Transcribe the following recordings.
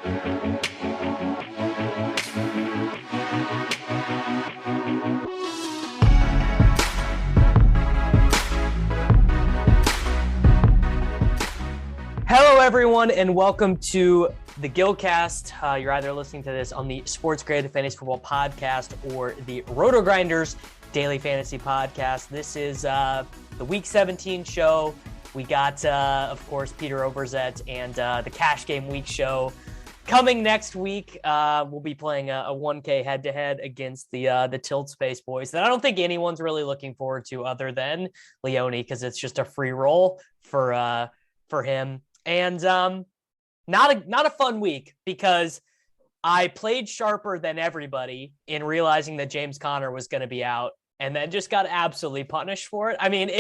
Hello, everyone, and welcome to the Gillcast. You're either listening to this on the Sports Grid Fantasy Football Podcast or the RotoGrinders Daily Fantasy Podcast. This is the Week 17 show. We got, of course, Peter Oberzet and the Cash Game Week show coming next week. We'll be playing a 1K head-to-head against the Tilt Space boys that I don't think anyone's really looking forward to other than Leone, because it's just a free roll for him. And not a fun week because I played sharper than everybody in realizing that James Conner was going to be out, and then just got absolutely punished for it. I mean,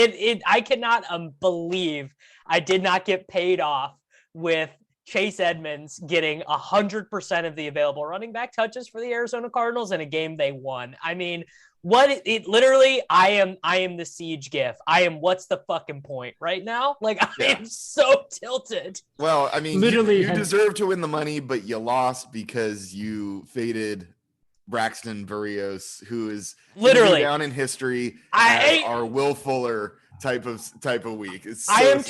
I cannot believe I did not get paid off with Chase Edmonds getting 100% of the available running back touches for the Arizona Cardinals in a game they won. I mean, literally, I am the siege gif. What's the fucking point right now? Like, I am so tilted. Well, I mean, literally, you deserve to win the money, but you lost because you faded Braxton Berrios, who is literally down in history. Our Will Fuller type of week. It's I am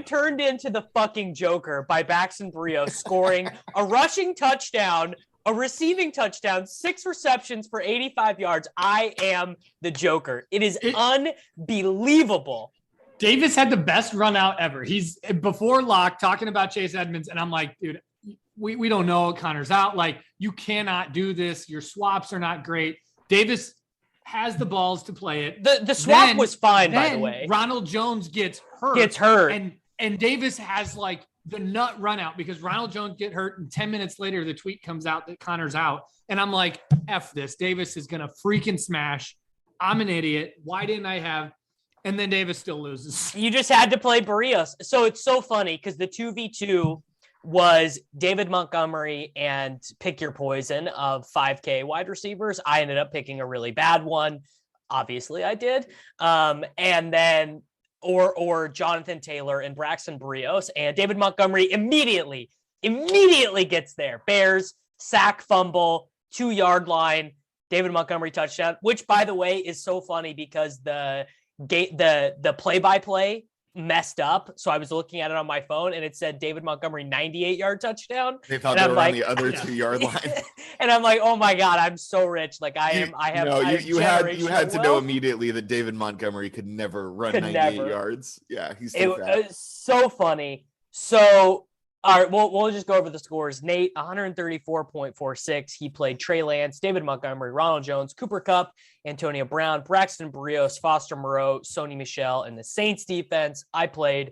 turned into the fucking Joker by Braxton Berrios scoring a rushing touchdown, a receiving touchdown, 6 receptions for 85 yards. I am the Joker. It is unbelievable. Davis had the best run out ever. He's before lock talking about Chase Edmonds, and I'm like, dude, we don't know. Connor's out. Like, you cannot do this. Your swaps are not great. Davis has the balls to play it. The swap was fine, by the way. Ronald Jones gets hurt. And Davis has like the nut run out because Ronald Jones get hurt, and 10 minutes later the tweet comes out that Connor's out, and I'm like, F this. Davis is gonna freaking smash. I'm an idiot. Why didn't I have? And then Davis still loses. You just had to play Berrios. So it's so funny because the 2v2 was David Montgomery and pick your poison of 5K wide receivers. I ended up picking a really bad one. Obviously I did. And then or Jonathan Taylor and Braxton Berrios, and David Montgomery immediately gets there. Bears, sack, fumble, 2-yard line, David Montgomery touchdown, which, by the way, is so funny because the play-by-play messed up. So I was looking at it on my phone and it said David Montgomery 98-yard touchdown. They thought they were on the other 2-yard line. And I'm like, oh my God, I'm so rich. Like you had to know immediately that David Montgomery could never run 98 yards. Yeah, he's too fat. It's so funny. So all right, we'll just go over the scores. Nate, 134.46. He played Trey Lance, David Montgomery, Ronald Jones, Cooper Kupp, Antonio Brown, Braxton Berrios, Foster Moreau, Sony Michel, and the Saints defense. I played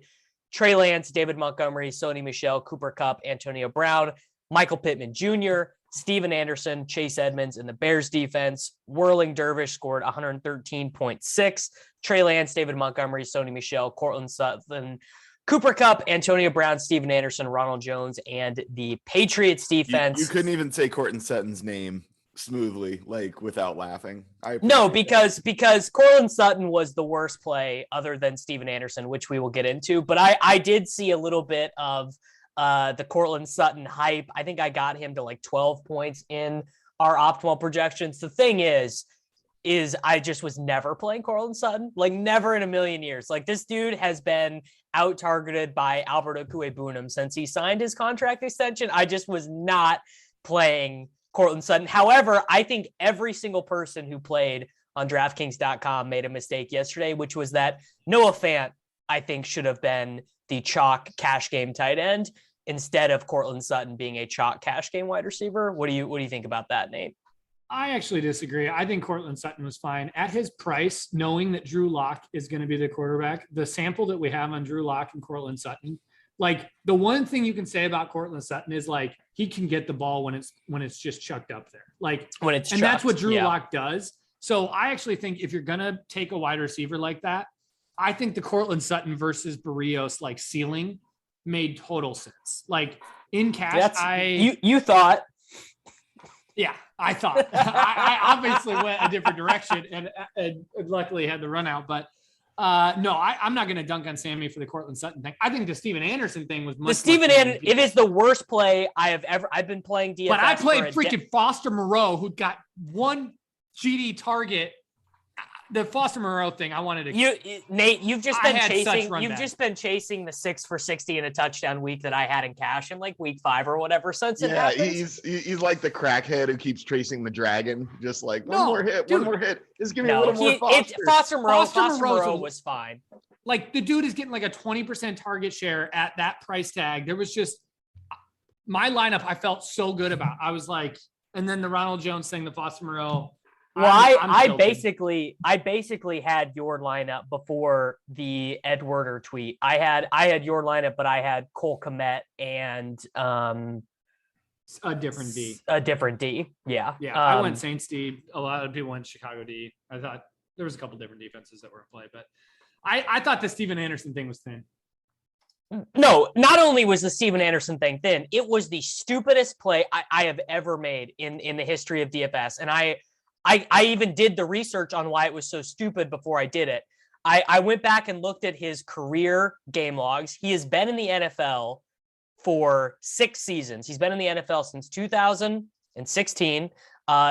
Trey Lance, David Montgomery, Sony Michel, Cooper Kupp, Antonio Brown, Michael Pittman Jr., Steven Anderson, Chase Edmonds, and the Bears defense. Whirling Dervish scored 113.6. Trey Lance, David Montgomery, Sony Michel, Cortland Sutton, Cooper Kupp, Antonio Brown, Steven Anderson, Ronald Jones, and the Patriots defense. You couldn't even say Cortland Sutton's name smoothly, like without laughing. No, because Cortland Sutton was the worst play other than Steven Anderson, which we will get into. But I did see a little bit of the Cortland Sutton hype. I think I got him to like 12 points in our optimal projections. The thing is I just was never playing Cortland Sutton, like never in a million years. Like, this dude has been out targeted by Albert Okwuegbunam since he signed his contract extension. I just was not playing Cortland Sutton. However, I think every single person who played on DraftKings.com made a mistake yesterday, which was that Noah Fant, I think, should have been the chalk cash game tight end instead of Cortland Sutton being a chalk cash game wide receiver. What do you think about that, Nate? I actually disagree. I think Cortland Sutton was fine at his price, knowing that Drew Lock is going to be the quarterback. The sample that we have on Drew Lock and Cortland Sutton, like, the one thing you can say about Cortland Sutton is like he can get the ball when it's just chucked up there, like when it's and chucked. That's what Drew Lock does. So I actually think if you're gonna take a wide receiver like that, I think the Cortland Sutton versus Berrios like ceiling made total sense. Like, in cash, you thought. Yeah, I thought. I obviously went a different direction and luckily had the run out. But No, I'm not going to dunk on Sammy for the Cortland Sutton thing. I think the Steven Anderson thing was much. The Steven Anderson, it is the worst play I've been playing DFS. But I played freaking Foster Moreau, who got one GD target. The Foster Moreau thing, I wanted to. Nate, you've just been chasing the 6 for 60 in a touchdown week that I had in cash in like week 5 or whatever. Since it happens. He's like the crackhead who keeps chasing the dragon, just like one more hit. Just give me a little more Foster. Foster Moreau was fine. Like the dude is getting like a 20% target share at that price tag. There was just my lineup. I felt so good about. I was like, and then the Ronald Jones thing, the Foster Moreau. Well, I basically had your lineup before the Edwarder tweet. I had your lineup, but I had Cole Kmet and a different D. A different D. Yeah. Yeah. I went Saints D. A lot of people went Chicago D. I thought there was a couple different defenses that were in play, but I thought the Steven Anderson thing was thin. No, not only was the Steven Anderson thing thin, it was the stupidest play I have ever made in the history of DFS. And I even did the research on why it was so stupid before I did it. I went back and looked at his career game logs. He has been in the NFL for 6 seasons. He's been in the NFL since 2016,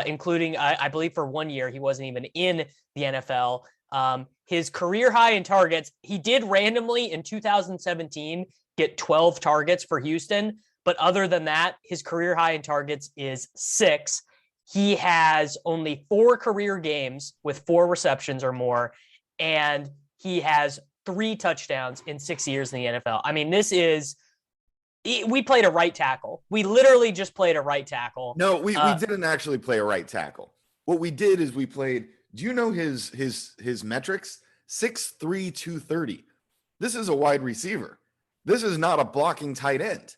including, I believe, for 1 year. He wasn't even in the NFL. His career high in targets, he did randomly in 2017 get 12 targets for Houston. But other than that, his career high in targets is 6. He has only 4 career games with 4 receptions or more, and he has 3 touchdowns in 6 years in the NFL. I mean, we played a right tackle. We literally just played a right tackle. No, we didn't actually play a right tackle. What we did is we played, do you know his metrics? 6'3", 230. This is a wide receiver. This is not a blocking tight end.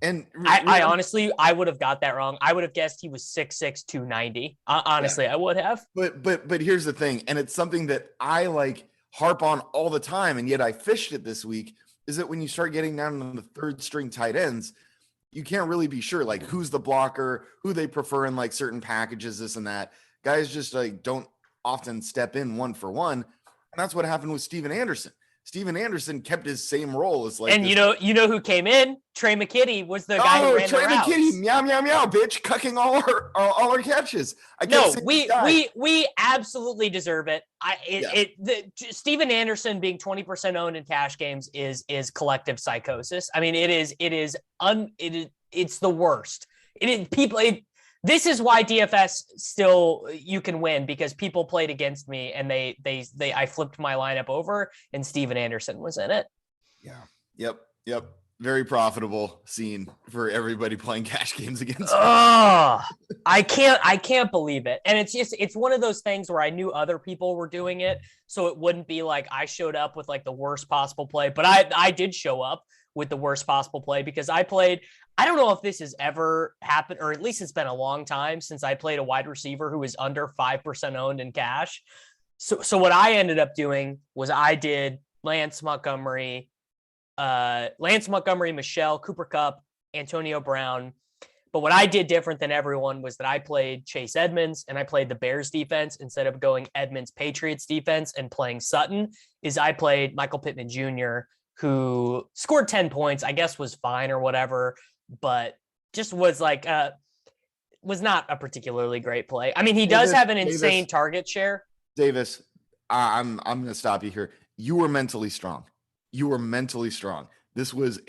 And I honestly, I would have got that wrong. I would have guessed he was 6'6", 290. Honestly, yeah. I would have. But here's the thing, and it's something that I like harp on all the time, and yet I fished it this week, is that when you start getting down to the third string tight ends, you can't really be sure like who's the blocker, who they prefer in like certain packages, this and that. Guys just like don't often step in one for one. And that's what happened with Steven Anderson. Steven Anderson kept his same role as like, and you know who came in? Trey McKitty was the guy who ran Trey the routes. McKitty, meow meow meow, bitch, cucking all our catches. We absolutely deserve it. Steven Anderson being 20% owned in cash games is collective psychosis. I mean, it's the worst. This is why DFS still you can win, because people played against me and I flipped my lineup over and Steven Anderson was in it. Yeah. Yep. Very profitable scene for everybody playing cash games against. I can't believe it. And it's one of those things where I knew other people were doing it, so it wouldn't be like I showed up with like the worst possible play, but I did show up with the worst possible play because I don't know if this has ever happened, or at least it's been a long time since I played a wide receiver who was under 5% owned in cash. So what I ended up doing was I did Lance Montgomery, Michelle, Cooper Kupp, Antonio Brown. But what I did different than everyone was that I played Chase Edmonds and I played the Bears defense instead of going Edmonds Patriots defense and playing Sutton. Is I played Michael Pittman Jr., who scored 10 points, I guess was fine or whatever, but just was like was not a particularly great play. I mean, he does have an insane target share. Davis, I'm going to stop you here. You were mentally strong. This was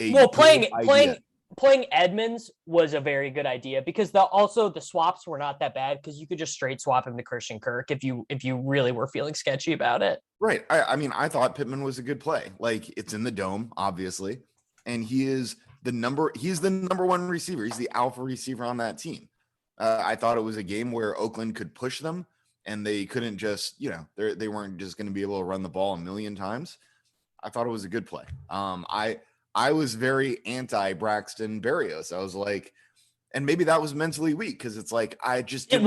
playing Edmonds was a very good idea because the swaps were not that bad because you could just straight swap him to Christian Kirk if you really were feeling sketchy about it. Right. I mean, I thought Pittman was a good play. Like, it's in the dome, obviously, and he's the number 1 receiver. He's the alpha receiver on that team. I thought it was a game where Oakland could push them and they couldn't just, they weren't just going to be able to run the ball a million times. I thought it was a good play. I was very anti Braxton Berrios. I was like, and maybe that was mentally weak because it's like I just being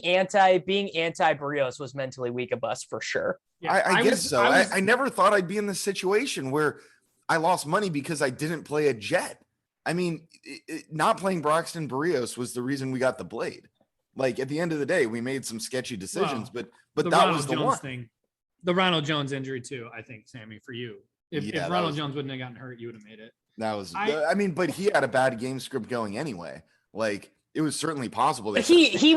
anti Berrios was mentally weak of us for sure. Yeah, I guess so. I never thought I'd be in this situation where I lost money because I didn't play a Jet. I mean, not playing Braxton Berrios was the reason we got the blade. Like, at the end of the day, we made some sketchy decisions, but that was the one thing. the Ronald Jones injury too, I think, Sammy, for you. If Ronald Jones wouldn't have gotten hurt, you would have made it. That was, I mean, but he had a bad game script going anyway. Like, it was certainly possible. But he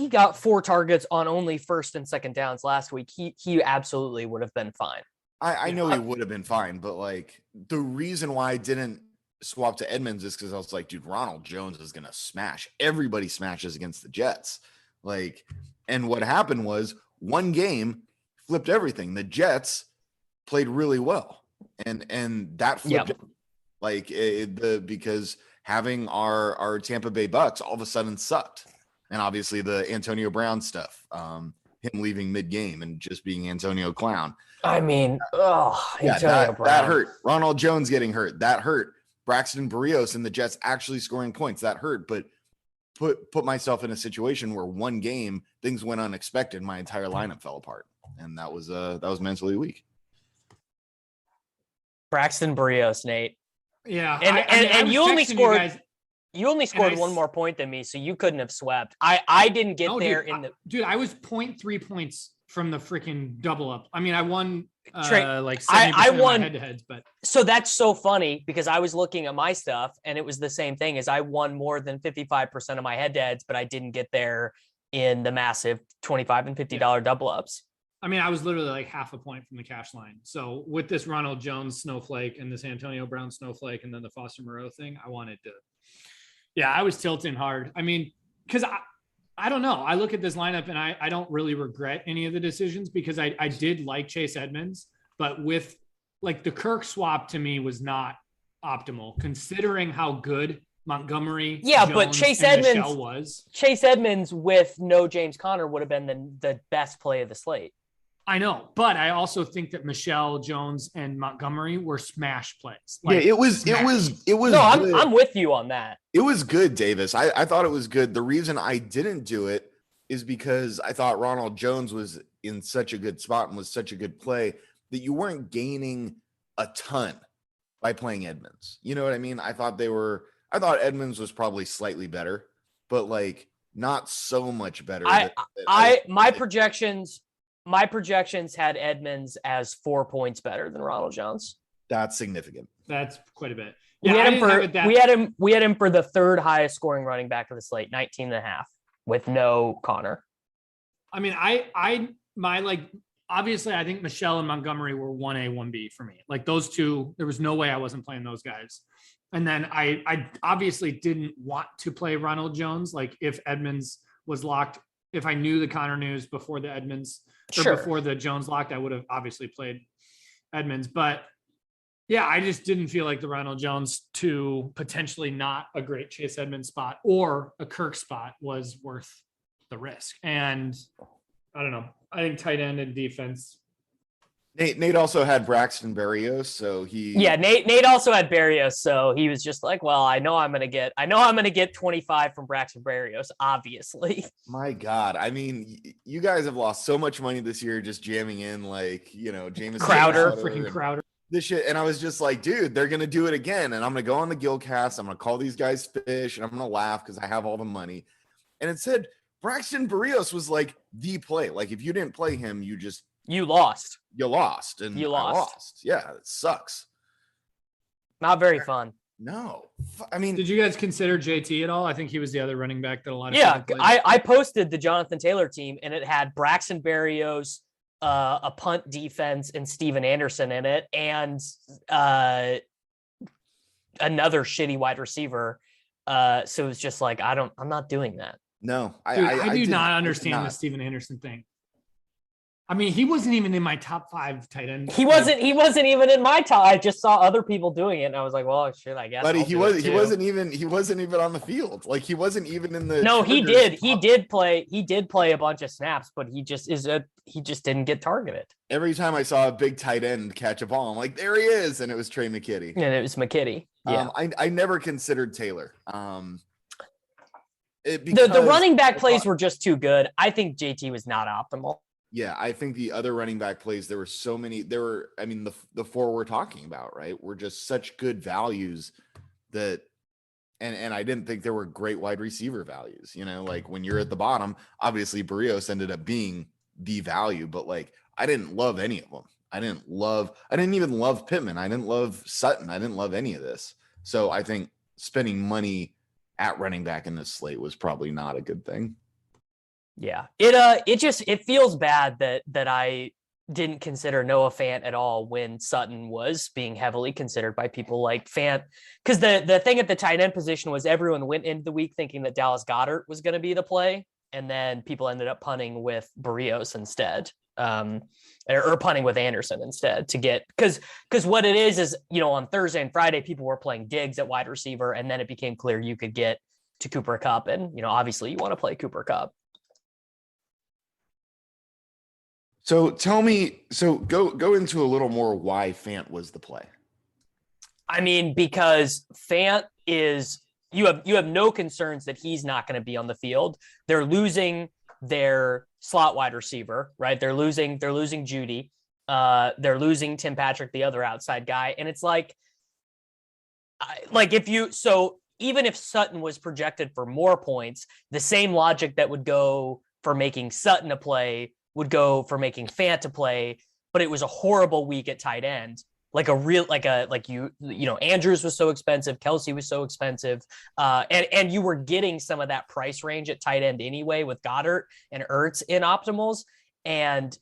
got 4 targets on only first and second downs last week. He absolutely would have been fine. I know he would have been fine, but like the reason why I didn't swap to Edmonds is because I was like, dude, Ronald Jones is gonna smash. Everybody smashes against the Jets. Like, and what happened was one game flipped everything. The Jets played really well, and that flipped it. Like because having our Tampa Bay Bucks all of a sudden sucked, and obviously the Antonio Brown stuff, him leaving mid game and just being Antonio Clown. I mean, Antonio Brown. That hurt. Ronald Jones getting hurt, that hurt. Braxton Berrios and the Jets actually scoring points, that hurt. But put myself in a situation where one game things went unexpected, my entire lineup fell apart, and that was mentally weak. Braxton Berrios, Nate. Yeah, and you only scored. You only scored one more point than me, so you couldn't have swept. I didn't get there dude. I was 0.3 points from the freaking double up. I mean, I won like 70% I won head-to-heads, but so that's so funny because I was looking at my stuff and it was the same thing as I won more than 55% of my head-to-heads, but I didn't get there in the massive $25 and $50 double ups. I mean, I was literally like half a point from the cash line. So with this Ronald Jones snowflake and this Antonio Brown snowflake and then the Foster Moreau thing, I wanted to. Yeah, I was tilting hard. I mean, because I don't know. I look at this lineup and I don't really regret any of the decisions because I did like Chase Edmonds, but with like the Kirk swap to me was not optimal considering how good Montgomery. Yeah, Jones, but Chase Edmonds with no James Conner would have been the best play of the slate. I know, but I also think that Michelle, Jones, and Montgomery were smash plays. Like, yeah, it was. No, I'm with you on that. It was good, Davis. I thought it was good. The reason I didn't do it is because I thought Ronald Jones was in such a good spot and was such a good play that you weren't gaining a ton by playing Edmonds. You know what I mean? I thought Edmonds was probably slightly better, but like not so much better. My projections had Edmonds as 4 points better than Ronald Jones. That's significant. That's quite a bit. Yeah, we had him for the third highest scoring running back of the slate, 19.5 with no Connor. I mean, obviously I think Michelle and Montgomery were 1A, 1B for me. Like those two, there was no way I wasn't playing those guys. And then I obviously didn't want to play Ronald Jones. Like if Edmonds was locked, if I knew the Connor news before the Edmonds before the Jones locked, I would have obviously played Edmonds. But yeah, I just didn't feel like the Ronald Jones to potentially not a great Chase Edmonds spot or a Kirk spot was worth the risk. And I don't know. I think tight end and defense. Nate also had Braxton Berrios, so Nate also had Berrios, so he was just like, well, I know I'm gonna get 25 from Braxton Berrios, obviously. My God, I mean, you guys have lost so much money this year just jamming in like Jameson Crowder, this shit, and I was just like, dude, they're gonna do it again, and I'm gonna go on the Gillcast, I'm gonna call these guys fish, and I'm gonna laugh because I have all the money, and it said Braxton Berrios was like the play. Like if you didn't play him, you lost. You lost. Yeah, it sucks. Not very fun. No. I mean, did you guys consider JT at all? I think he was the other running back that a lot of people played. I posted the Jonathan Taylor team and it had Braxton Berrios, a punt defense, and Steven Anderson in it, and another shitty wide receiver. So it was just like I'm not doing that. No, I do not understand the Steven Anderson thing. I mean, he wasn't even in my top 5 tight end. He wasn't even in my top. I just saw other people doing it, and I was like, "Well, shit, I guess." But he wasn't even on the field. Like he wasn't even in the. No, he did. He did play a bunch of snaps, but he just didn't get targeted. Every time I saw a big tight end catch a ball, I'm like, "There he is!" And it was Trey McKitty. And it was McKitty. Yeah. I never considered Taylor. The running back plays were just too good. I think JT was not optimal. Yeah, I think the other running back plays, there were so many. The 4 we're talking about, right, were just such good values that, and I didn't think there were great wide receiver values. Like when you're at the bottom, obviously Berrios ended up being the value, but like I didn't love any of them. I didn't even love Pittman. I didn't love Sutton. I didn't love any of this. So I think spending money at running back in this slate was probably not a good thing. Yeah. It feels bad that I didn't consider Noah Fant at all when Sutton was being heavily considered by people like Fant. Because the thing at the tight end position was everyone went into the week thinking that Dallas Goedert was going to be the play. And then people ended up punting with Barrios instead. Or punting with Anderson instead to get, because what it is, on Thursday and Friday, people were playing Diggs at wide receiver. And then it became clear you could get to Cooper Kupp. And, obviously you want to play Cooper Kupp. So tell me, go into a little more why Fant was the play. I mean, because Fant is, you have no concerns that he's not going to be on the field. They're losing their slot wide receiver, right? They're losing Judy. They're losing Tim Patrick, the other outside guy. And it's even if Sutton was projected for more points, the same logic that would go for making Sutton a play would go for making Fant a play, but it was a horrible week at tight end. Andrews was so expensive. Kelsey was so expensive. And you were getting some of that price range at tight end anyway with Goddard and Ertz in optimals. And,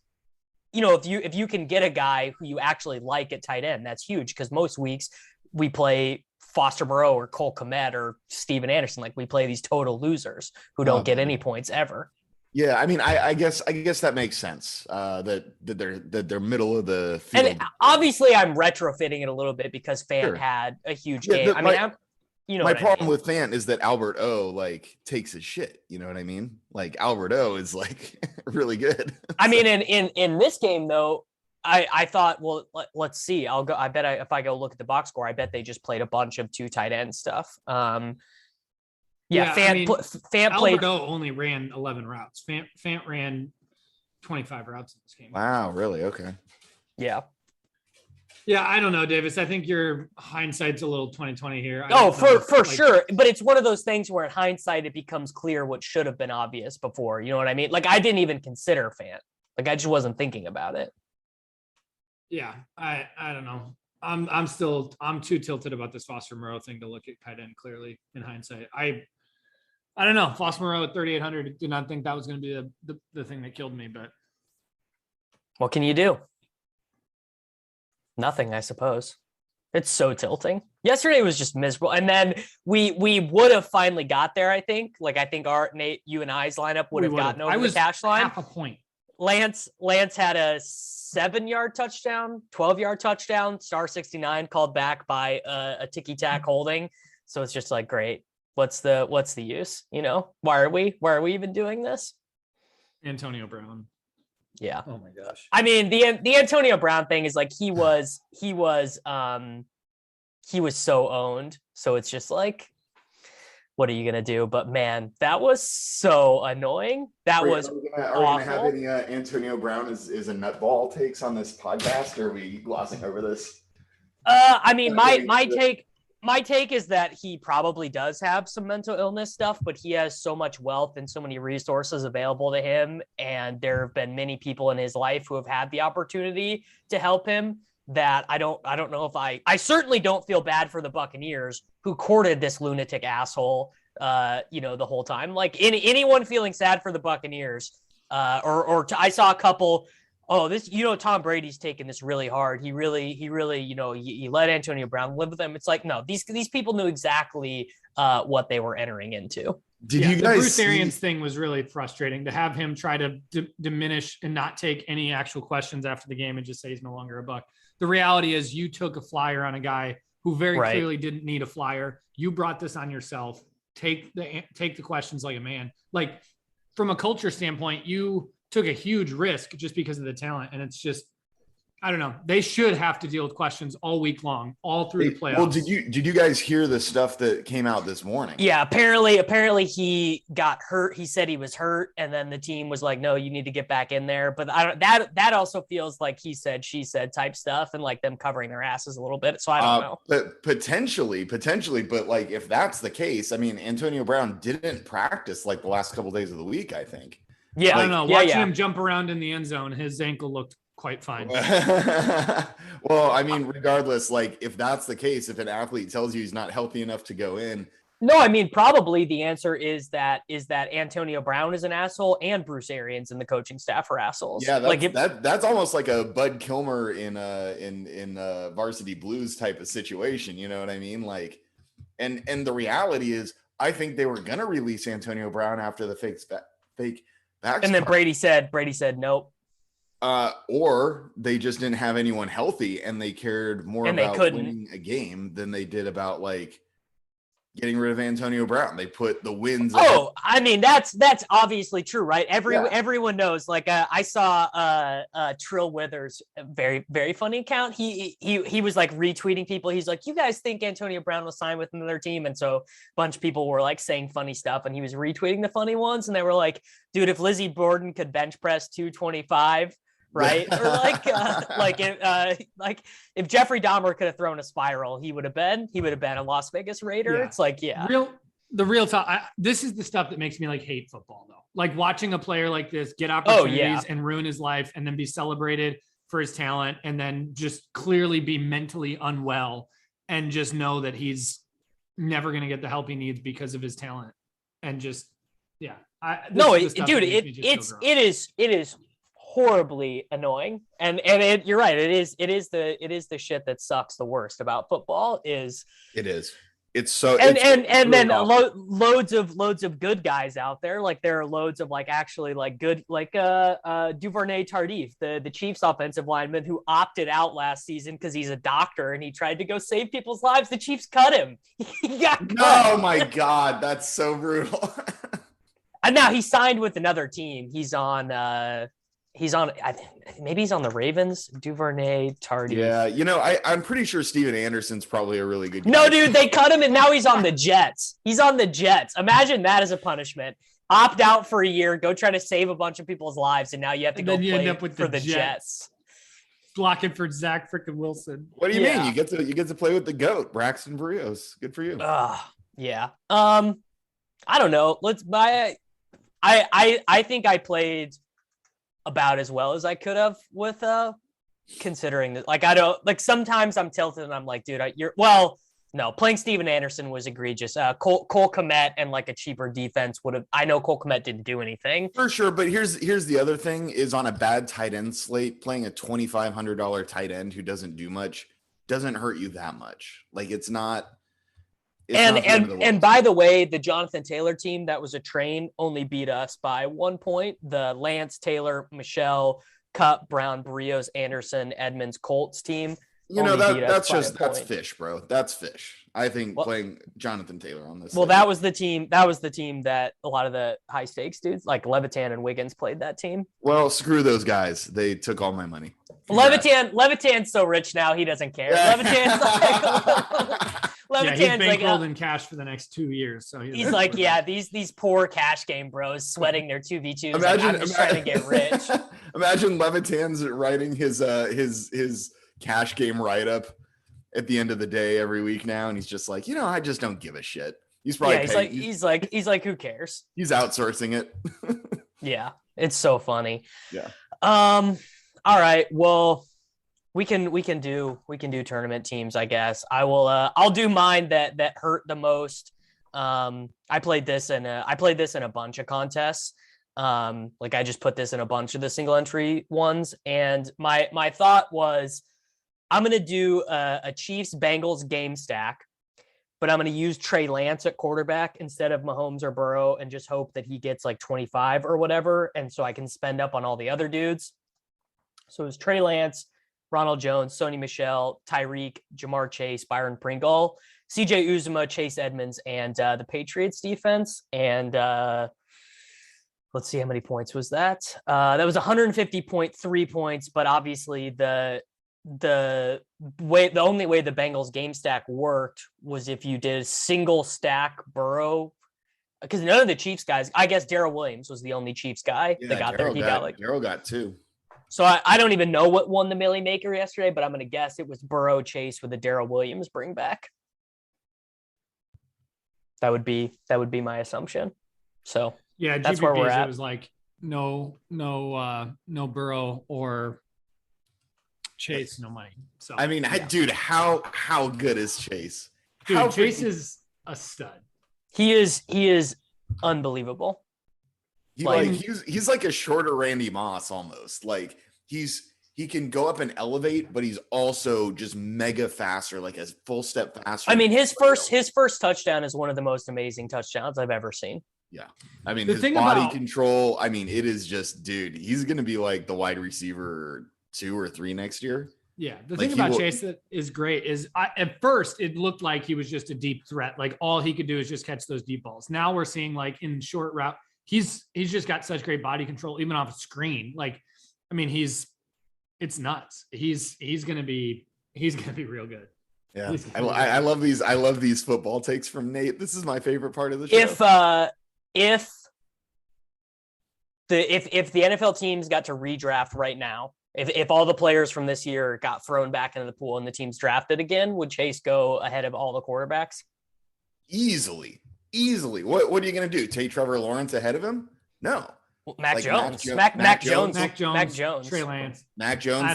if you can get a guy who you actually like at tight end, that's huge. Because most weeks we play Foster Moreau or Cole Kmet or Steven Anderson. Like we play these total losers who don't get any points ever. Yeah, I mean, I guess that makes sense. That they're middle of the field. And obviously, I'm retrofitting it a little bit because Fant had a huge game. My problem with Fant is that Albert O takes his shit. You know what I mean? Like Albert O is really good. I mean, in this game though, I thought, well, let's see. If I go look at the box score, I bet they just played a bunch of 2 tight end stuff. Fant played. Alberto only ran 11 routes. Fant ran 25 routes in this game. Wow, really? Okay. Yeah. Yeah, I don't know, Davis. I think your hindsight's a little 2020 here. For sure. But it's one of those things where in hindsight, it becomes clear what should have been obvious before. You know what I mean? I didn't even consider Fant. I just wasn't thinking about it. Yeah, I don't know. I'm too tilted about this Foster Moreau thing to look at tight end clearly in hindsight. I don't know. Foster Moreau at 3,800. Did not think that was going to be the thing that killed me, but what can you do? Nothing, I suppose. It's so tilting. Yesterday was just miserable. And then we would have finally got there, I think. I think Nate, you and I's lineup would have gotten over the cash line. Half a point. Lance had a 7-yard touchdown, 12-yard touchdown, star 69 called back by a ticky-tack holding. So it's just great. What's the use? Why are we even doing this? Antonio Brown. Yeah. Oh my gosh. I mean, the Antonio Brown thing is he was so owned. So it's just what are you gonna do? But man, that was so annoying. Are we gonna have any Antonio Brown is a nutball takes on this podcast, or are we glossing over this? I mean, my take is that he probably does have some mental illness stuff, but he has so much wealth and so many resources available to him. And there have been many people in his life who have had the opportunity to help him that I don't know if I certainly don't feel bad for the Buccaneers who courted this lunatic asshole, the whole time. Anyone feeling sad for the Buccaneers, I saw a couple, Tom Brady's taking this really hard. He really, he let Antonio Brown live with him. It's no, these people knew exactly what they were entering into. Did you guys? The Bruce Arians thing was really frustrating to have him try to diminish and not take any actual questions after the game and just say he's no longer a Buck. The reality is you took a flyer on a guy who very clearly didn't need a flyer. You brought this on yourself. Take the questions like a man. From a culture standpoint, you took a huge risk just because of the talent. And it's just, I don't know. They should have to deal with questions all week long, all through the playoffs. Well, did you guys hear the stuff that came out this morning? Yeah, apparently he got hurt. He said he was hurt, and then the team was like, "No, you need to get back in there." But that also feels like he said, she said type stuff, and them covering their asses a little bit. So I don't know. But potentially, but if that's the case, I mean, Antonio Brown didn't practice the last couple of days of the week, I think. Yeah, I don't know. Watching him jump around in the end zone, his ankle looked quite fine. Well, I mean, regardless, like if that's the case, if an athlete tells you he's not healthy enough to go in. No, I mean, probably the answer is that Antonio Brown is an asshole and Bruce Arians and the coaching staff are assholes. Yeah, that's almost like a Bud Kilmer in Varsity Blues type of situation. You know what I mean? Like, and the reality is, I think they were gonna release Antonio Brown after the fake back. And then Brady said nope. Or they just didn't have anyone healthy, and they cared more about winning a game than they did about like getting rid of Antonio Brown. They put the wins. Oh, I mean, that's obviously true, right? Everyone knows. Like, I saw Trill Withers, very, very funny account. He was like retweeting people. He's like, you guys think Antonio Brown will sign with another team? And so a bunch of people were like saying funny stuff, and he was retweeting the funny ones. And they were like, dude, if Lizzie Borden could bench press 225, right? Or like if Jeffrey Dahmer could have thrown a spiral, he would have been a Las Vegas Raider. Yeah. It's like, the real talk. This is the stuff that makes me like hate football though. Like watching a player like this get opportunities and ruin his life and then be celebrated for his talent and then just clearly be mentally unwell and just know that he's never going to get the help he needs because of his talent. And just, it is horribly annoying. And you're right. It is the shit that sucks the worst about football is it's so and then loads of good guys out there. Like there are loads of like actually like good, like Duvernay Tardif, the Chiefs offensive lineman who opted out last season because he's a doctor and he tried to go save people's lives. The Chiefs cut him. He got cut. Oh my God, that's so brutal. And now he signed with another team. He's on maybe he's on the Ravens. Duvernay Tardif. Yeah, I'm pretty sure Steven Anderson's probably a really good guy. No, dude, they cut him and now he's on the Jets. He's on the Jets. Imagine that as a punishment. Opt out for a year, go try to save a bunch of people's lives, and now you have to go play for the Jets. Blocking for Zach freaking Wilson. What do you mean? You get to play with the GOAT, Braxton Berrios. Good for you. Yeah. I don't know. I think I played about as well as I could have with considering that. Like I don't like sometimes I'm tilted and I'm like, dude, playing Steven Anderson was egregious. Cole Kmet and like a cheaper defense would have. I know Cole Kmet didn't do anything for sure, but here's the other thing: is on a bad tight end slate, playing a $2,500 tight end who doesn't do much doesn't hurt you that much. Like it's not. And by the way, the Jonathan Taylor team that was a train only beat us by 1 point. The Lance, Taylor, Michelle, Cup, Brown, Berrios, Anderson, Edmonds, Colts team. That's fish, bro. That's fish. I think playing Jonathan Taylor on this. Well, that was the team that a lot of the high stakes dudes like Levitan and Wiggins played that team. Well, screw those guys. They took all my money. Levitan's so rich now he doesn't care. Levitan's like he's bankrolled in cash for the next 2 years. So he's like, these poor cash game bros sweating their 2v2s. I'm just trying to get rich. Imagine Levitan's writing his cash game write up at the end of the day every week now, and he's just like, I just don't give a shit. He's probably he's like, who cares? He's outsourcing it. Yeah, it's so funny. Yeah. All right. Well, we can do tournament teams, I guess. I'll do mine that hurt the most. I played this in a bunch of contests. Like I just put this in a bunch of the single entry ones, and my thought was I'm going to do a Chiefs Bengals game stack, but I'm going to use Trey Lance at quarterback instead of Mahomes or Burrow and just hope that he gets like 25 or whatever. And so I can spend up on all the other dudes. So it was Trey Lance, Ronald Jones, Sony Michel, Tyreek, Jamar Chase, Byron Pringle, CJ Uzuma, Chase Edmonds, and the Patriots defense. And let's see, how many points was that? That was 150.3 points, but obviously the only way the Bengals game stack worked was if you did single stack Burrow, because none of the Chiefs guys, I guess Darrell Williams was the only Chiefs guy that got there. Darrell got 2. So I don't even know what won the Millie Maker yesterday, but I'm going to guess it was Burrow Chase with a Darrell Williams bring back. That would be my assumption. So yeah, that's where we're at. It was like no Burrow or Chase, no money. So I mean, dude, how good is Chase? Dude, Chase is a stud. He is unbelievable. He's like a shorter Randy Moss almost. Like he can go up and elevate, but he's also just mega faster, like a full step faster. I mean, his first touchdown is one of the most amazing touchdowns I've ever seen. Yeah. I mean, his body control, I mean, it is just, dude, he's going to be like the wide receiver 2 or 3 next year. Yeah. The thing about Chase that is great is at first it looked like he was just a deep threat. Like all he could do is just catch those deep balls. Now we're seeing like in short route, he's just got such great body control, even off screen. Like, I mean, it's nuts. He's going to be real good. Yeah. I love these football takes from Nate. This is my favorite part of the show. If the NFL teams got to redraft right now, if all the players from this year got thrown back into the pool and the teams drafted again, would Chase go ahead of all the quarterbacks? Easily. What are you going to do? Take Trevor Lawrence ahead of him? No. Mac Jones, Trey Lance, Mac Jones,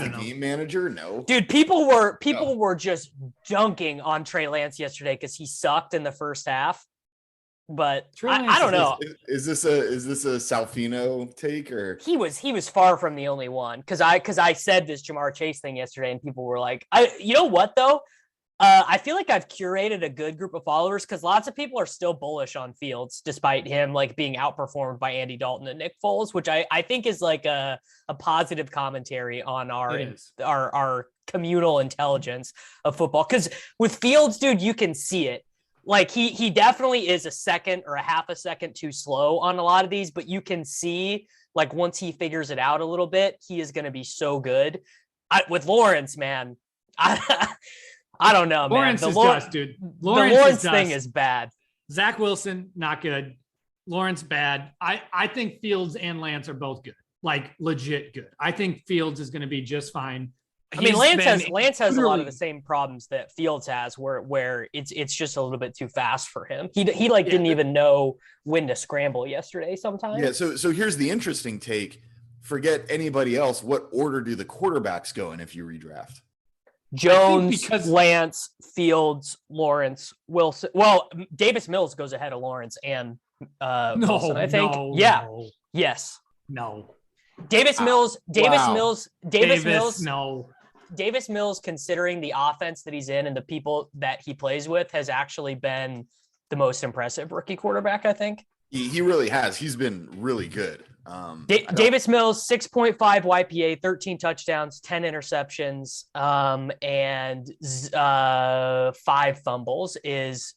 the game manager. No, dude, people were just dunking on Trey Lance yesterday because he sucked in the first half. But I don't know. Is this a Salfino take or he was far from the only one because I said this Jamar Chase thing yesterday and people were like, you know what though? I feel like I've curated a good group of followers because lots of people are still bullish on Fields despite him like being outperformed by Andy Dalton and Nick Foles, which I think is like a positive commentary on our communal intelligence of football. Because with Fields, dude, you can see it. Like he definitely is a second or a half a second too slow on a lot of these, but you can see like once he figures it out a little bit, he is going to be so good. With Lawrence, man, I don't know, Lawrence man. The Lawrence is dust, dude. The Lawrence thing is bad. Zach Wilson, not good. Lawrence, bad. I think Fields and Lance are both good, like legit good. I think Fields is going to be just fine. I mean, Lance has a lot of the same problems that Fields has, where it's just a little bit too fast for him. He didn't even know when to scramble yesterday sometimes. Yeah. So here's the interesting take. Forget anybody else. What order do the quarterbacks go in if you redraft? Jones, Lance, Fields, Lawrence, Wilson. Well, Davis Mills goes ahead of Lawrence and Wilson, I think. Yes. No. Davis Mills. No. Davis Mills, considering the offense that he's in and the people that he plays with, has actually been the most impressive rookie quarterback, I think. He really has. He's been really good. Davis Mills, 6.5 YPA, 13 touchdowns, 10 interceptions, and 5 fumbles is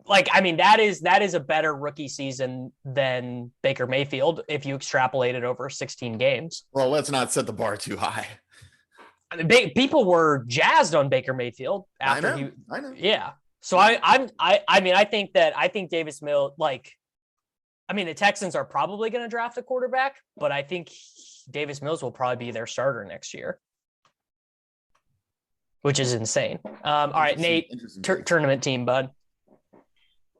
like, I mean, that is a better rookie season than Baker Mayfield if you extrapolate it over 16 games. Well, let's not set the bar too high. I mean, people were jazzed on Baker Mayfield after I know. Yeah. So I think Davis Mills, like, I mean, the Texans are probably going to draft a quarterback, but I think Davis Mills will probably be their starter next year, which is insane. All right, Nate, tournament team, bud.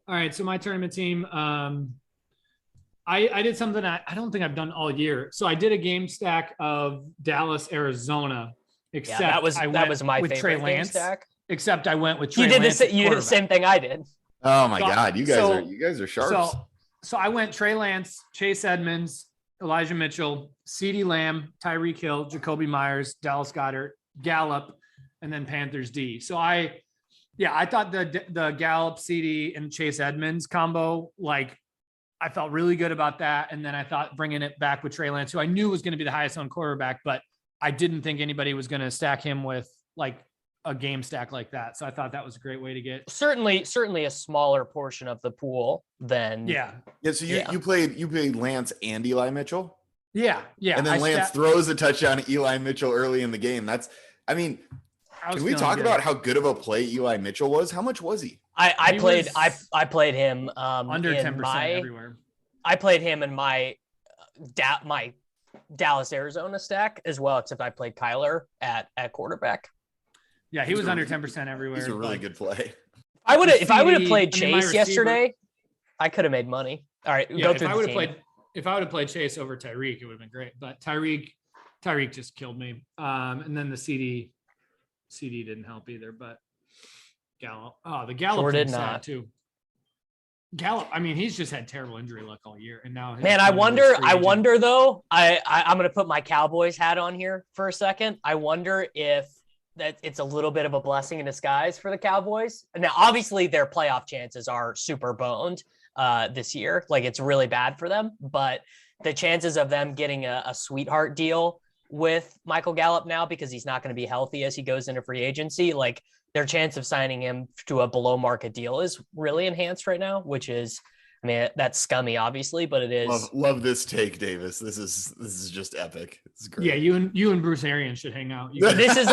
All right, so my tournament team, I did something I don't think I've done all year. So I did a game stack of Dallas, Arizona. Except that was my favorite Trey Lance, game stack. Except I went with Trey Lance. You did the same thing I did. Oh my God, you guys are sharps. So I went Trey Lance, Chase Edmonds, Elijah Mitchell, CeeDee Lamb, Tyreek Hill, Jacoby Myers, Dallas Goedert, Gallup, and then Panthers D. So I thought the Gallup, CeeDee, and Chase Edmonds combo, like, I felt really good about that. And then I thought bringing it back with Trey Lance, who I knew was going to be the highest owned quarterback, but I didn't think anybody was going to stack him with like a game stack like that. So I thought that was a great way to get certainly a smaller portion of the pool than So you played Lance and Eli Mitchell. Yeah. And then Lance throws a touchdown at Eli Mitchell early in the game. Can we talk about how good of a play Eli Mitchell was? How much was he? I played him under 10% everywhere. I played him in my Dallas Arizona stack as well, except I played Kyler at quarterback. Yeah, he was under 10% everywhere. He's a really good play. If I would have played Chase yesterday, I could have made money. All right, go through the team. if I would have played Chase over Tyreek, it would have been great. But Tyreek just killed me. And then the CD didn't help either. But Gallup, the Gallup Sure did sad not. too. Gallup, I mean, he's just had terrible injury luck all year, and now man, I wonder though. I'm going to put my Cowboys hat on here for a second. I wonder if that it's a little bit of a blessing in disguise for the Cowboys. Now, obviously, their playoff chances are super boned this year. Like, it's really bad for them. But the chances of them getting a sweetheart deal with Michael Gallup now, because he's not going to be healthy as he goes into free agency, like their chance of signing him to a below market deal is really enhanced right now, which is, I mean, that's scummy, obviously, but it is. Love this take, Davis. This is just epic. It's great. Yeah, you and Bruce Arians should hang out. This is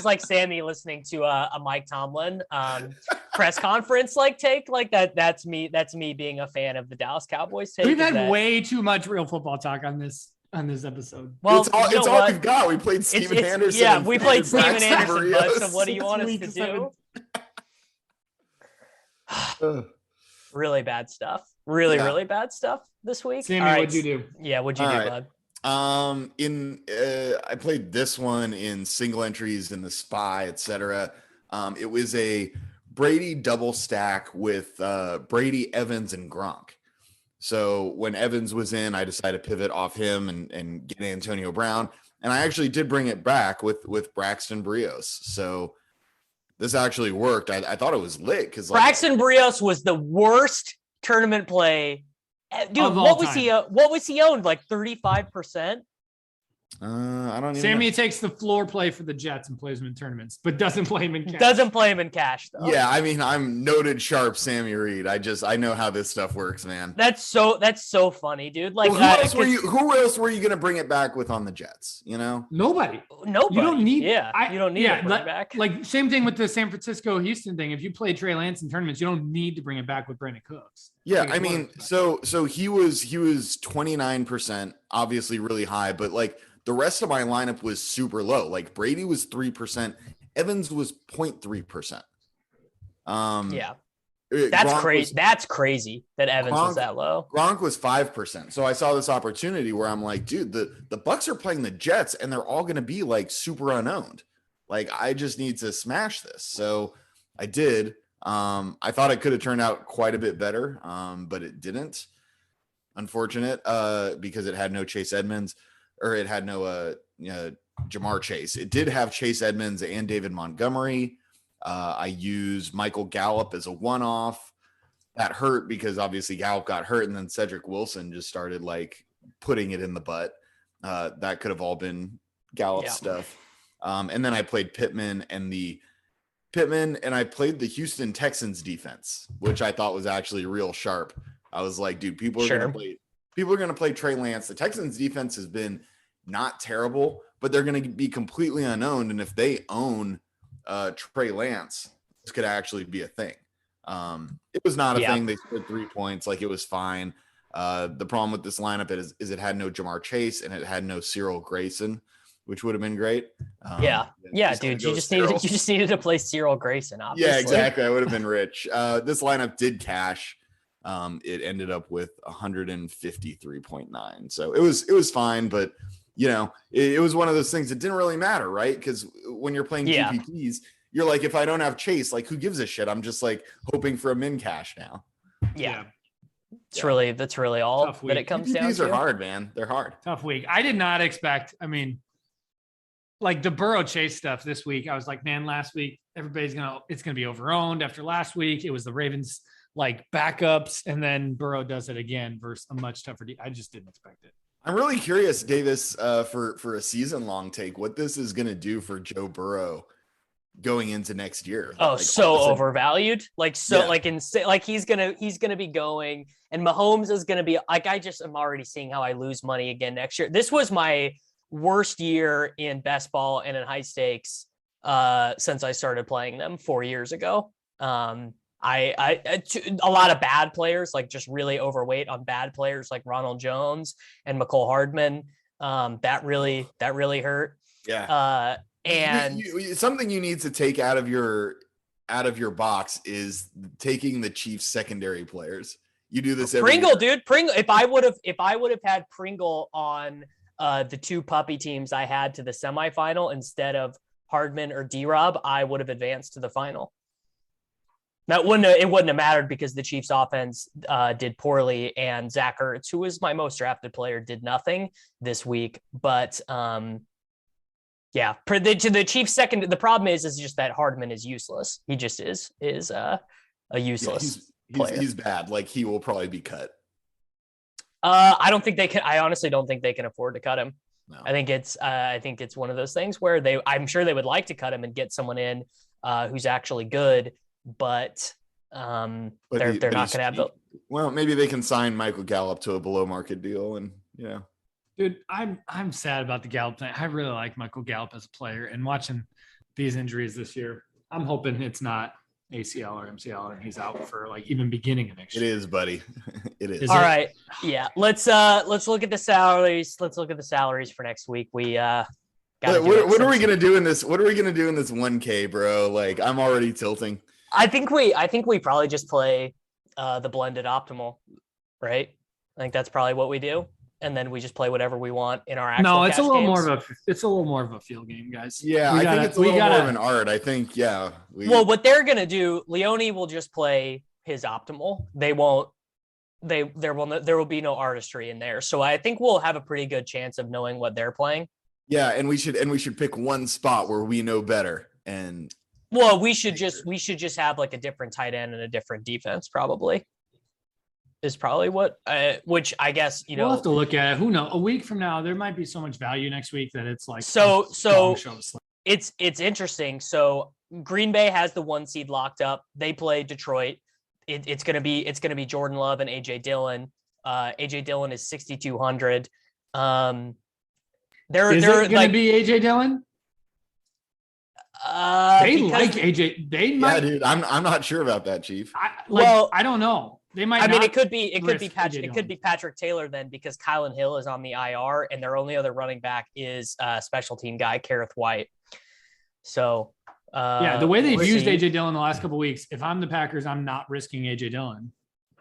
like Sammy listening to a Mike Tomlin press conference take like that. That's me being a fan of the Dallas Cowboys. We've had way too much real football talk on this episode. Well, it's all we've got. We played Steven Anderson. Yeah, we played Steven Anderson. Bud, so what do you want us to do? Really bad stuff. Really bad stuff this week. Sammy, what'd you do? Yeah, what'd you do, bud? I played this one in single entries in the SPY, etc. It was a Brady double stack with Brady, Evans, and Gronk. So when Evans was in, I decided to pivot off him and get Antonio Brown. And I actually did bring it back with Braxton Berrios. So this actually worked. I thought it was lit because Braxton Berrios was the worst tournament play. Dude, what was he owned? Like 35%? I don't even Sammy know. takes the floor play for the Jets and plays them in tournaments, but doesn't play him in cash. Doesn't play him in cash, though. Yeah, I mean, I'm noted sharp Sammy Reed. I know how this stuff works, man. That's so funny, dude. Like, who else were you gonna bring it back with on the Jets? You know, nobody. You don't need. You don't need to bring it back. Like same thing with the San Francisco Houston thing. If you play Trey Lance in tournaments, you don't need to bring it back with Brandon Cooks. Yeah, I mean, so he was 29%, obviously really high, but like the rest of my lineup was super low. Like Brady was 3%, Evans was 0.3%. Yeah, that's crazy. That's crazy that Evans was that low. Gronk was 5%. So I saw this opportunity where I'm like, dude, the Bucks are playing the Jets and they're all going to be like super unowned. Like I just need to smash this. So I did. I thought it could have turned out quite a bit better, but it didn't. Unfortunate, because it had no Chase Edmonds, or it had no Jamar Chase. It did have Chase Edmonds and David Montgomery. I used Michael Gallup as a one-off. That hurt because obviously Gallup got hurt, and then Cedric Wilson just started like putting it in the butt. That could have all been Gallup stuff. And then I played Pittman, and I played the Houston Texans defense, which I thought was actually real sharp. I was like, dude, people are going to play Trey Lance. The Texans defense has been not terrible, but they're going to be completely unowned. And if they own Trey Lance, this could actually be a thing. It was not a thing. They scored 3 points. Like it was fine. The problem with this lineup is it had no Jamar Chase and it had no Cyril Grayson, which would have been great. Dude, you just needed to play Cyril Grayson, obviously. Yeah, exactly. I would have been rich. This lineup did cash. It ended up with 153.9. So it was fine, but you know, it was one of those things that didn't really matter, right? Because when you're playing GPPs, you're like, if I don't have Chase, like who gives a shit? I'm just like hoping for a min cash now. Yeah. That's really all that it comes down to. These are hard, man. They're hard. Tough week. I did not expect, I mean, like the Burrow Chase stuff this week, I was like, man, last week, it's going to be overowned. After last week, it was the Ravens like backups, and then Burrow does it again versus a much tougher. I just didn't expect it. I'm really curious, Davis, for a season-long take, what this is going to do for Joe Burrow going into next year. Oh, like, so overvalued. Like he's gonna be going, and Mahomes is gonna be like, I just am already seeing how I lose money again next year. This was my worst year in best ball and in high stakes since I started playing them 4 years ago. A lot of bad players, like just really overweight on bad players like Ronald Jones and McCole Hardman. That really hurt. Yeah. And something you need to take out of your box is taking the Chiefs secondary players. You do this Pringle, dude. Pringle. If I would have had Pringle on the two puppy teams I had to the semifinal instead of Hardman or D-Rob, I would have advanced to the final. It wouldn't have mattered because the Chiefs offense did poorly, and Zach Ertz, who was my most drafted player, did nothing this week. But yeah, for the Chiefs second, the problem is just that Hardman is useless. He just is a useless player. He's bad. Like, he will probably be cut. I don't think they can. I honestly don't think they can afford to cut him. No. I think it's one of those things where I'm sure they would like to cut him and get someone in who's actually good. But they're not going to have the. Well, maybe they can sign Michael Gallup to a below market deal, and yeah. Dude, I'm sad about the Gallup thing. I really like Michael Gallup as a player, and watching these injuries this year, I'm hoping it's not ACL or MCL and he's out for like even beginning of next year. It is, buddy. It is. All right. Yeah. Let's look at the salaries. Let's look at the salaries for next week. We what are we gonna do in this? What are we gonna do in this 1K, bro? Like, I'm already tilting. I think we probably just play the blended optimal, right? I think that's probably what we do, and then we just play whatever we want in our actual. No, it's a little games. more of a field game, guys. Yeah, I think it's a little more of an art. I think, yeah. Well, what they're gonna do, Leone will just play his optimal. They won't. There will be no artistry in there, so I think we'll have a pretty good chance of knowing what they're playing. Yeah, and we should pick one spot where we know better. And well, we should just have like a different tight end and a different defense. Probably is probably what. Which I guess we'll have to look at it. Who knows? A week from now, there might be so much value next week that it's like so. It's interesting. So Green Bay has the 1 seed locked up. They play Detroit. It's gonna be Jordan Love and AJ Dillon. AJ Dillon is 6,200. They're going like, to be AJ Dillon. They like AJ. They might. Yeah, dude. I'm not sure about that, Chief. I don't know. They might. I mean, it could be Patrick. It could be Patrick Taylor then, because Kylan Hill is on the IR, and their only other running back is special team guy Kareth White. So the way they've used AJ Dillon the last couple of weeks, if I'm the Packers, I'm not risking AJ Dillon.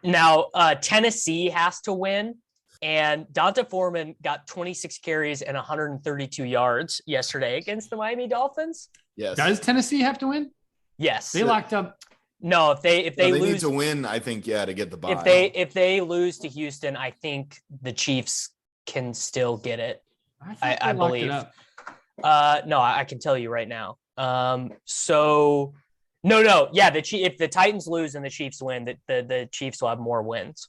Now Tennessee has to win. And Donta Foreman got 26 carries and 132 yards yesterday against the Miami Dolphins. Yes. Does Tennessee have to win? Yes. They locked up. No, if they lose, need to win, I think, to get the bye. If they lose to Houston, I think the Chiefs can still get it. I believe. No, I can tell you right now. So no. Yeah, if the Titans lose and the Chiefs win, the Chiefs will have more wins.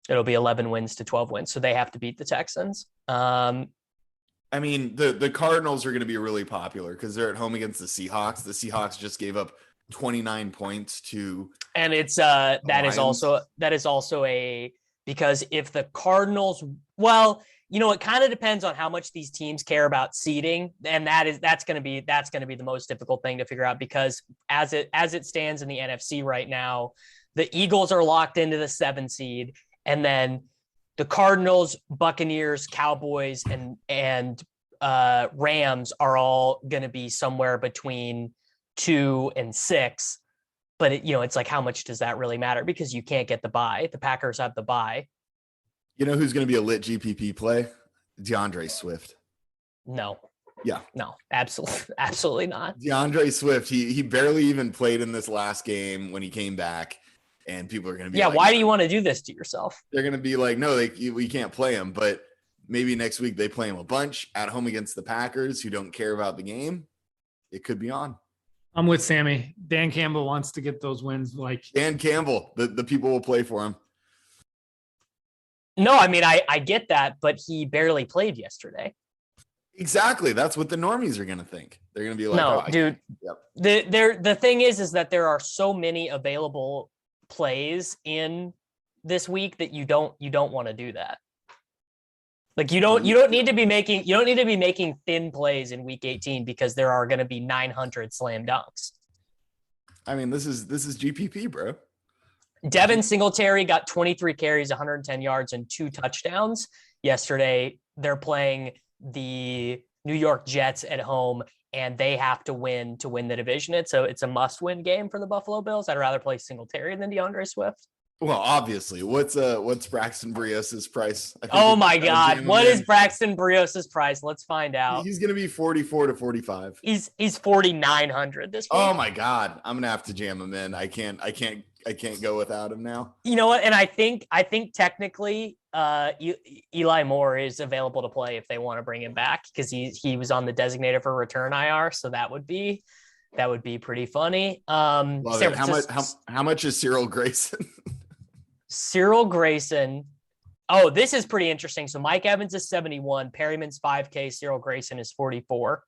It'll be 11 wins to 12 wins. So they have to beat the Texans. I mean, the Cardinals are going to be really popular because they're at home against the Seahawks. The Seahawks just gave up 29 points to. And it's that is also because if the Cardinals, well, it kind of depends on how much these teams care about seeding. And that's going to be the most difficult thing to figure out, because as it stands in the NFC right now, the Eagles are locked into the 7 seed. And then the Cardinals, Buccaneers, Cowboys, and Rams are all going to be somewhere between 2 and 6. But it's like, how much does that really matter? Because you can't get the bye. The Packers have the bye. You know who's going to be a lit GPP play? DeAndre Swift. No. Yeah. No, absolutely not. DeAndre Swift. He barely even played in this last game when he came back. And people are going to be why do you want to do this to yourself? They're going to be like, no, we can't play him. But maybe next week they play him a bunch at home against the Packers, who don't care about the game. It could be on. I'm with Sammy. Dan Campbell wants to get those wins. Like Dan Campbell, the people will play for him. No, I mean, I get that, but he barely played yesterday. Exactly. That's what the normies are going to think. They're going to be like, no, dude. Yep. The thing is that there are so many available plays in this week that you don't want to do that. Like you don't need to be making thin plays in week 18 because there are going to be 900 slam dunks. I mean, this is GPP, bro. Devin Singletary got 23 carries, 110 yards, and 2 touchdowns yesterday. They're playing the New York Jets at home, and they have to win the division. It's a must-win game for the Buffalo Bills. I'd rather play Singletary than DeAndre Swift. Well, obviously, what's Braxton Berrios' price? Oh my God, what is Braxton Berrios' price? Let's find out. He's going to be 44 to 45. He's 4,900 this week. Oh my God, I'm gonna have to jam him in. I can't go without him now. You know what? And I think technically, Eli Moore is available to play if they want to bring him back because he was on the designated for return IR, so that would be pretty funny. How much is Cyril Grayson? Cyril Grayson. Oh, this is pretty interesting. So Mike Evans is 71, Perryman's 5K, Cyril Grayson is 44.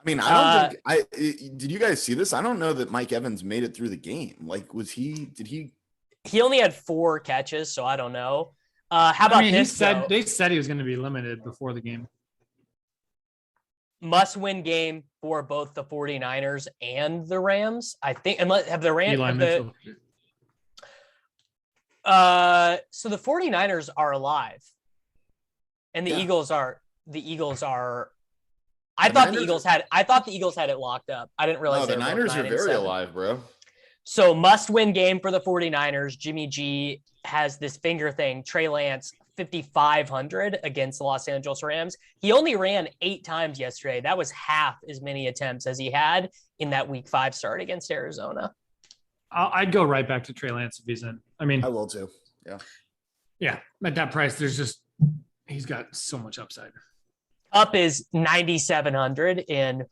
I mean, I don't think did you guys see this? I don't know that Mike Evans made it through the game. Like, he only had 4 catches, so I don't know. How about this? They said he was going to be limited before the game. Must-win game for both the 49ers and the Rams. I think, unless have the Rams. So the 49ers are alive, and the Eagles are. I thought the Eagles had it locked up. I didn't realize. No, the Niners are very alive, bro. So must-win game for the 49ers. Jimmy G has this finger thing. Trey Lance, 5,500 against the Los Angeles Rams. He only ran 8 times yesterday. That was half as many attempts as he had in that Week 5 start against Arizona. I'd go right back to Trey Lance if he's in. I mean, I will too. Yeah. Yeah. At that price, he's got so much upside. Up is 9,700 in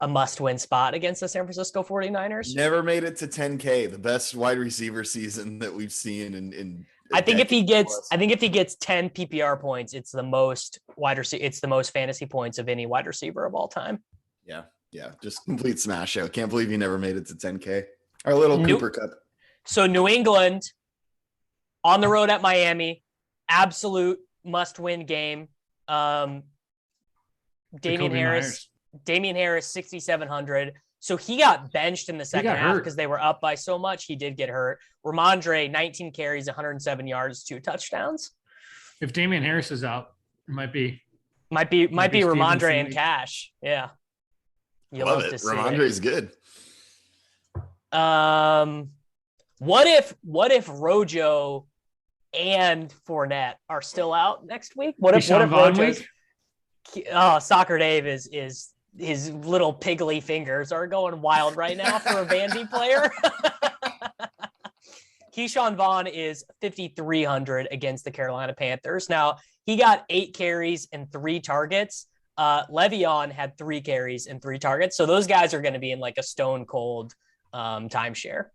a must-win spot against the San Francisco 49ers. Never made it to 10K, the best wide receiver season that we've seen in I think if he gets 10 PPR points, it's the most fantasy points of any wide receiver of all time. Yeah. Just complete smash show. Can't believe he never made it to 10K. Our little Cooper Cup. So New England on the road at Miami, absolute must-win game. Damian Harris, 6,700. So he got benched in the second half because they were up by so much. He did get hurt. Ramondre, 19 carries, 107 yards, 2 touchdowns. If Damian Harris is out, it might be Ramondre and Cash. Yeah. Love it. Ramondre's good. What if Rojo and Fournette are still out next week? What if Rojo's Soccer Dave is his little piggly fingers are going wild right now for a Vandy player. Keyshawn Vaughn is 5,300 against the Carolina Panthers. Now he got 8 carries and 3 targets. Le'Veon had 3 carries and 3 targets. So those guys are going to be in like a stone cold timeshare.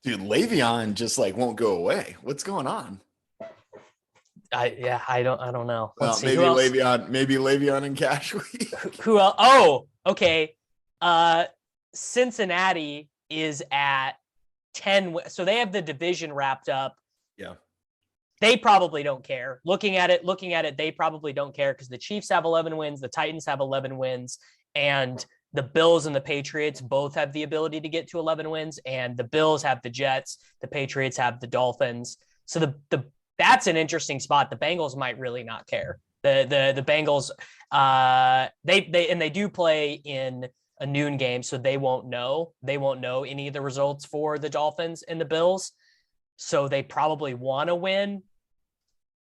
Dude, Le'Veon just like won't go away. What's going on? I don't know. Well, maybe Le'Veon and Cash week. Who else? Oh, okay. Cincinnati is at 10. So they have the division wrapped up. Yeah. They probably don't care. Looking at it, they probably don't care because the Chiefs have 11 wins, the Titans have 11 wins, and the Bills and the Patriots both have the ability to get to 11 wins, and the Bills have the Jets, the Patriots have the Dolphins. So that's an interesting spot. The Bengals might really not care. The Bengals, they do play in a noon game, so they won't know any of the results for the Dolphins and the Bills. So they probably want to win.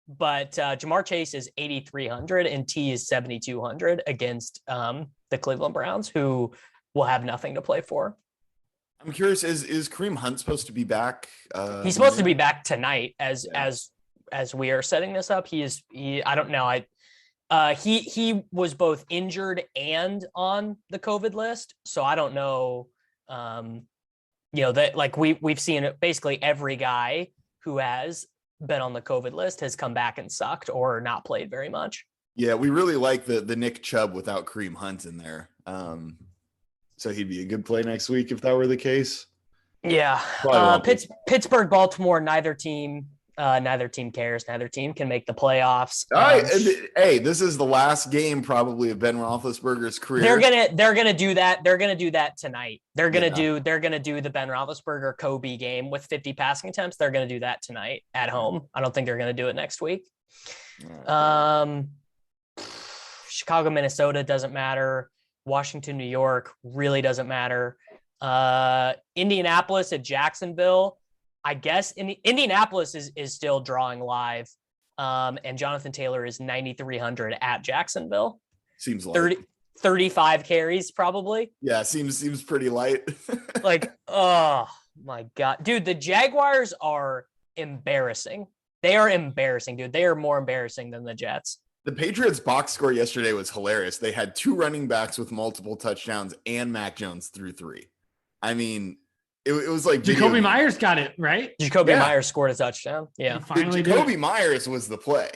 But Jamar Chase is 8,300 and T is 7,200 against the Cleveland Browns, who will have nothing to play for. I'm curious, is Kareem Hunt supposed to be back? He's supposed to be back tonight as we are setting this up. I don't know. He was both injured and on the COVID list. So I don't know, that like we've seen basically every guy who has been on the COVID list has come back and sucked or not played very much. Yeah, we really like the Nick Chubb without Kareem Hunt in there. So he'd be a good play next week if that were the case. Yeah. Pittsburgh, Baltimore, neither team cares. Neither team can make the playoffs. All right. Hey, this is the last game probably of Ben Roethlisberger's career. They're gonna do that. They're gonna do that tonight. They're gonna do the Ben Roethlisberger Kobe game with 50 passing attempts. They're gonna do that tonight at home. I don't think they're gonna do it next week. Right. Chicago, Minnesota doesn't matter. Washington, New York really doesn't matter. Indianapolis at Jacksonville. I guess Indianapolis is still drawing live. And Jonathan Taylor is 9,300 at Jacksonville. Seems light. 35 carries probably. Yeah, seems pretty light. Like, oh my God, dude, the Jaguars are embarrassing. They are embarrassing, dude. They are more embarrassing than the Jets. The Patriots box score yesterday was hilarious. They had 2 running backs with multiple touchdowns and Mac Jones threw 3. I mean, it was like Jacoby Myers got it, right? Jacoby Myers scored a touchdown. Yeah. Jacoby Myers was the play.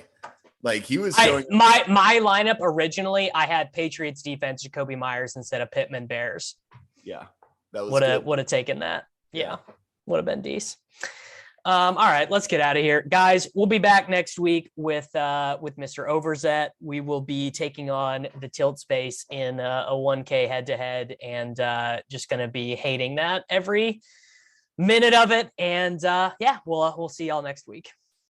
Like he was showing my lineup originally, I had Patriots defense, Jacoby Myers instead of Pittman Bears. Yeah. That was would have taken that. Yeah. Would have been decent. All right, let's get out of here. Guys, we'll be back next week with Mr. Overzet. We will be taking on the Tilt Space in a 1K head-to-head and just going to be hating that every minute of it. And we'll see y'all next week.